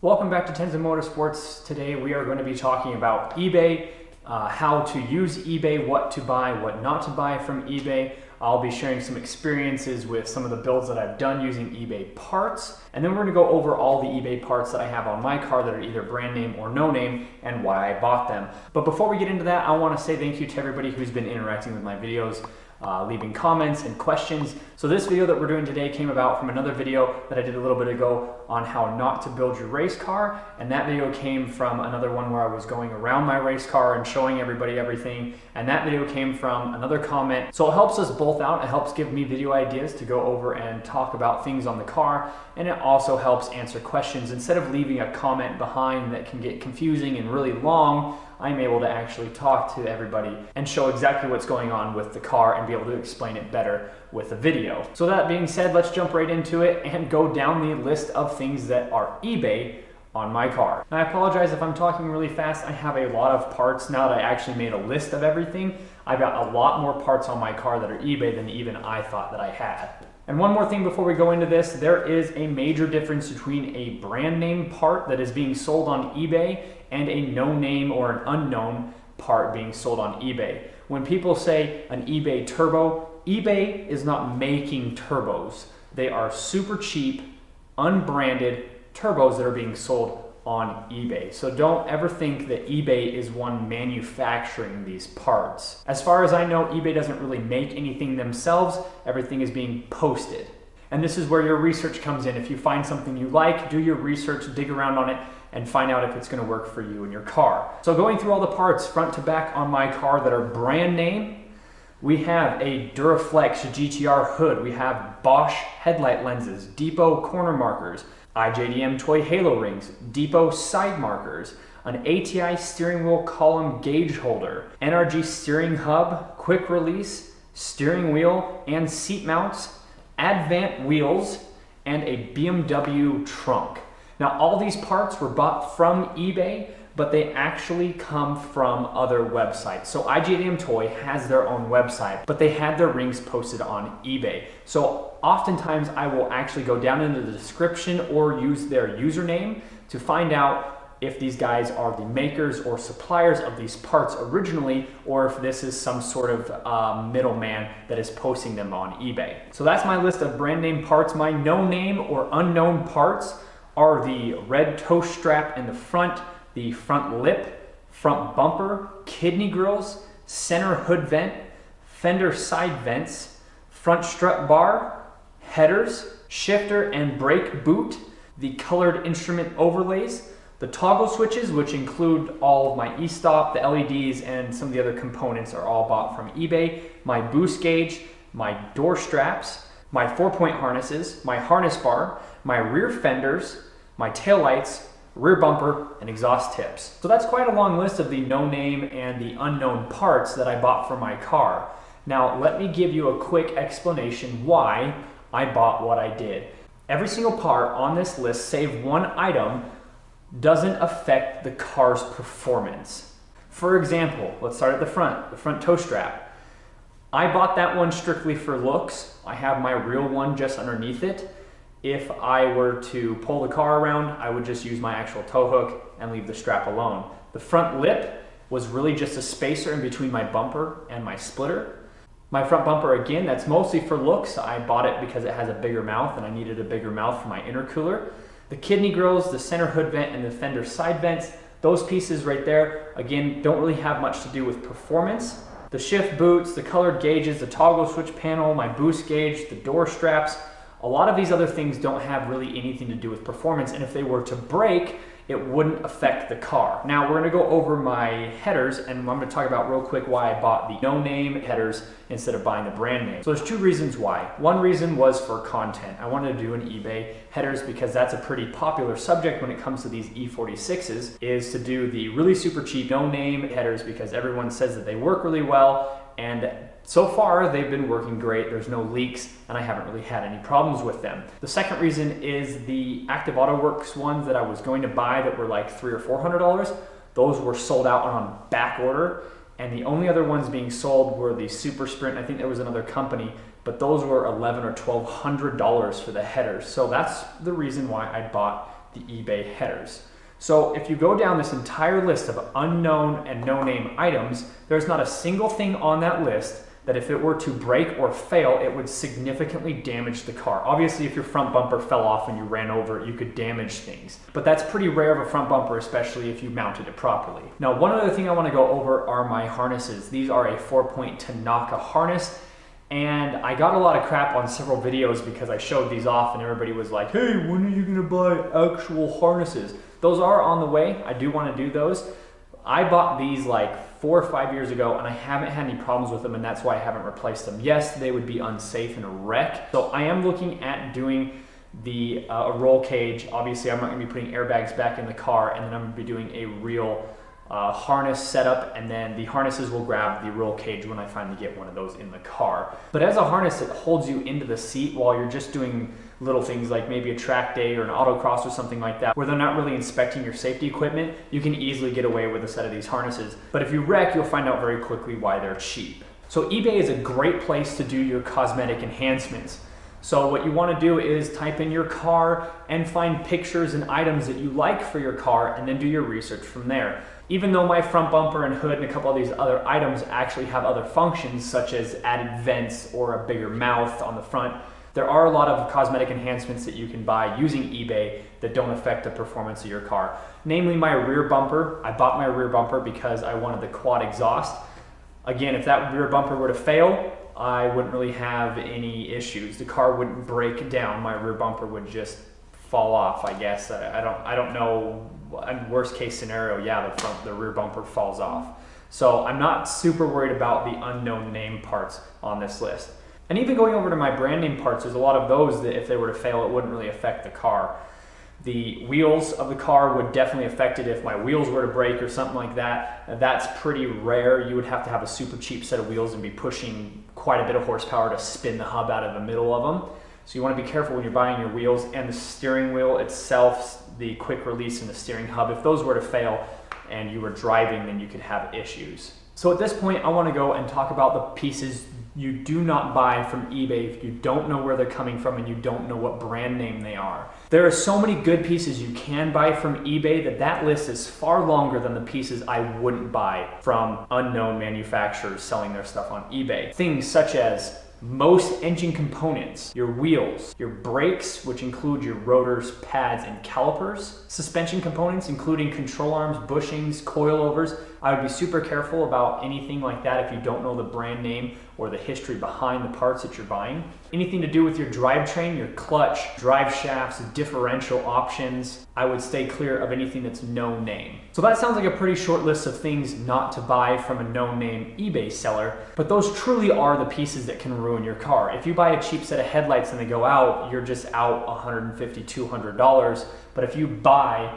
Welcome back to Tenza Motorsports. Today we are going to be talking about eBay, how to use eBay, what to buy, what not to buy from eBay. I'll be sharing some experiences with some of the builds that I've done using eBay parts. And then we're going to go over all the eBay parts that I have on my car that are either brand name or no name and why I bought them. But before we get into that, I want to say thank you to everybody who's been interacting with my videos, leaving comments and questions. So this video that we're doing today came about from another video that I did a little bit ago on how not to build your race car, and that video came from another one where I was going around my race car and showing everybody everything, and that video came from another comment. So it helps us both out. It helps give me video ideas to go over and talk about things on the car, and it also helps answer questions. Instead of leaving a comment behind that can get confusing and really long, I'm able to actually talk to everybody and show exactly what's going on with the car and be able to explain it better with a video. So that being said, let's jump right into it and go down the list of things that are eBay on my car. Now, I apologize if I'm talking really fast. I have a lot of parts now that I actually made a list of everything. I've got a lot more parts on my car that are eBay than even I thought that I had. And one more thing before we go into this, there is a major difference between a brand name part that is being sold on eBay and a no name or an unknown part being sold on eBay. When people say an eBay turbo, eBay is not making turbos. They are super cheap, unbranded turbos that are being sold on eBay. So don't ever think that eBay is one manufacturing these parts. As far as I know, eBay doesn't really make anything themselves. Everything is being posted. And this is where your research comes in. If you find something you like, do your research, dig around on it, and find out if it's going to work for you and your car. So going through all the parts front to back on my car that are brand name, we have a Duraflex GTR hood. We have Bosch headlight lenses, Depot corner markers, IJDM toy halo rings, Depot side markers, an ATI steering wheel column gauge holder, NRG steering hub, quick release, steering wheel and seat mounts, Advant wheels, and a BMW trunk. Now, all these parts were bought from eBay, but they actually come from other websites. So IJDM Toy has their own website, but they had their rings posted on eBay. So oftentimes I will actually go down into the description or use their username to find out if these guys are the makers or suppliers of these parts originally, or if this is some sort of middleman that is posting them on eBay. So that's my list of brand name parts. My no name or unknown parts are the red toe strap in the front, the front lip, front bumper, kidney grills, center hood vent, fender side vents, front strut bar, headers, shifter and brake boot, the colored instrument overlays, the toggle switches, which include all of my e-stop, the LEDs, and some of the other components are all bought from eBay, my boost gauge, my door straps, my 4-point harnesses, my harness bar, my rear fenders, my tail lights, rear bumper, and exhaust tips. So that's quite a long list of the no name and the unknown parts that I bought for my car. Now, let me give you a quick explanation why I bought what I did. Every single part on this list, save one item, doesn't affect the car's performance. For example, let's start at the front toe strap. I bought that one strictly for looks. I have my real one just underneath it. If I were to pull the car around, I would just use my actual tow hook and leave the strap alone. The front lip was really just a spacer in between my bumper and my splitter. My front bumper, again, that's mostly for looks. I bought it because it has a bigger mouth and I needed a bigger mouth for my intercooler. The kidney grills, the center hood vent, and the fender side vents, those pieces right there, again, don't really have much to do with performance. The shift boots, the colored gauges, the toggle switch panel, my boost gauge, the door straps, a lot of these other things don't have really anything to do with performance, and if they were to break, it wouldn't affect the car. Now, we're gonna go over my headers, and I'm gonna talk about real quick why I bought the no-name headers instead of buying the brand name. So there's two reasons why. One reason was for content. I wanted to do an eBay headers because that's a pretty popular subject when it comes to these E46s, is to do the really super cheap no-name headers because everyone says that they work really well, and so far, they've been working great. There's no leaks, and I haven't really had any problems with them. The second reason is the Active Auto Works ones that I was going to buy that were like $300 or $400. Those were sold out on back order, and the only other ones being sold were the Super Sprint. I think there was another company, but those were $1,100 or $1,200 for the headers. So that's the reason why I bought the eBay headers. So if you go down this entire list of unknown and no-name items, there's not a single thing on that list that if it were to break or fail, it would significantly damage the car. Obviously, if your front bumper fell off and you ran over it, you could damage things. But that's pretty rare of a front bumper, especially if you mounted it properly. Now, one other thing I want to go over are my harnesses. These are a 4-point Tanaka harness. And I got a lot of crap on several videos because I showed these off and everybody was like, hey, when are you gonna buy actual harnesses? Those are on the way. I do want to do those. I bought these like 4 or 5 years ago and I haven't had any problems with them, and that's why I haven't replaced them. Yes, they would be unsafe in a wreck. So I am looking at doing the roll cage. Obviously, I'm not gonna be putting airbags back in the car, and then I'm gonna be doing a real harness setup, and then the harnesses will grab the roll cage when I finally get one of those in the car. But as a harness, it holds you into the seat while you're just doing little things like maybe a track day or an autocross or something like that, where they're not really inspecting your safety equipment. You can easily get away with a set of these harnesses. But if you wreck, you'll find out very quickly why they're cheap. So eBay is a great place to do your cosmetic enhancements. So what you want to do is type in your car and find pictures and items that you like for your car, and then do your research from there. Even though my front bumper and hood and a couple of these other items actually have other functions, such as added vents or a bigger mouth on the front, there are a lot of cosmetic enhancements that you can buy using eBay that don't affect the performance of your car. Namely, my rear bumper. I bought my rear bumper because I wanted the quad exhaust. Again, if that rear bumper were to fail, I wouldn't really have any issues. The car wouldn't break down. My rear bumper would just fall off, I guess. I don't know. In worst case scenario, yeah, the rear bumper falls off. So I'm not super worried about the unknown name parts on this list. And even going over to my brand name parts, there's a lot of those that if they were to fail, it wouldn't really affect the car. The wheels of the car would definitely affect it if my wheels were to break or something like that. That's pretty rare. You would have to have a super cheap set of wheels and be pushing quite a bit of horsepower to spin the hub out of the middle of them. So you want to be careful when you're buying your wheels, and the steering wheel itself, the quick release and the steering hub. If those were to fail and you were driving, then you could have issues. So at this point, I want to go and talk about the pieces you do not buy from eBay if you don't know where they're coming from and you don't know what brand name they are. There are so many good pieces you can buy from eBay that list is far longer than the pieces I wouldn't buy from unknown manufacturers selling their stuff on eBay. Things such as most engine components, your wheels, your brakes, which include your rotors, pads, and calipers, suspension components, including control arms, bushings, coilovers. I would be super careful about anything like that if you don't know the brand name or the history behind the parts that you're buying. Anything to do with your drivetrain, your clutch, drive shafts, differential options, I would stay clear of anything that's no name. So that sounds like a pretty short list of things not to buy from a no-name eBay seller, but those truly are the pieces that can ruin your car. If you buy a cheap set of headlights and they go out, you're just out $150, $200. But if you buy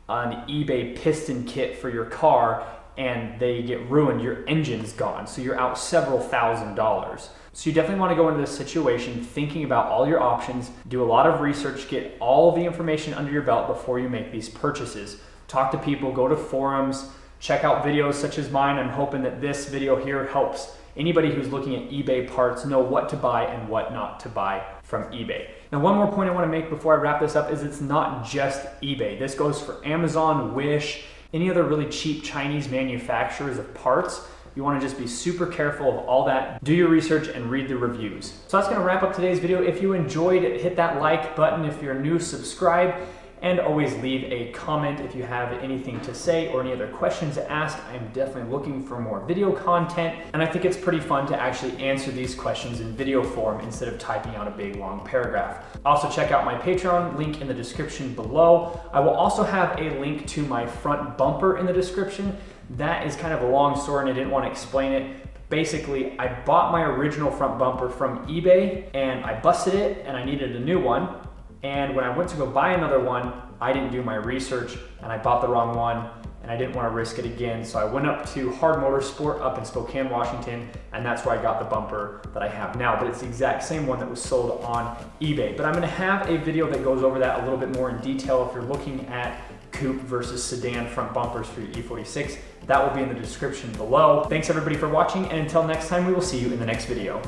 an eBay piston kit for your car and they get ruined, your engine's gone. So you're out several $1,000s. So you definitely want to go into this situation thinking about all your options, do a lot of research, get all the information under your belt before you make these purchases. Talk to people, go to forums, check out videos such as mine. I'm hoping that this video here helps anybody who's looking at eBay parts know what to buy and what not to buy from eBay. Now, one more point I want to make before I wrap this up is it's not just eBay. This goes for Amazon, Wish, any other really cheap Chinese manufacturers of parts. You want to just be super careful of all that. Do your research and read the reviews. So that's going to wrap up today's video. If you enjoyed it, hit that like button. If you're new, subscribe. And always leave a comment if you have anything to say or any other questions to ask. I'm definitely looking for more video content, and I think it's pretty fun to actually answer these questions in video form instead of typing out a big long paragraph. Also check out my Patreon, link in the description below. I will also have a link to my front bumper in the description. That is kind of a long story and I didn't want to explain it. Basically, I bought my original front bumper from eBay and I busted it and I needed a new one. And when I went to go buy another one, I didn't do my research and I bought the wrong one and I didn't want to risk it again. So I went up to Hard Motorsport up in Spokane, Washington, and that's where I got the bumper that I have now. But it's the exact same one that was sold on eBay. But I'm going to have a video that goes over that a little bit more in detail if you're looking at Coupe versus Sedan front bumpers for your E46. That will be in the description below. Thanks everybody for watching, and until next time, we will see you in the next video.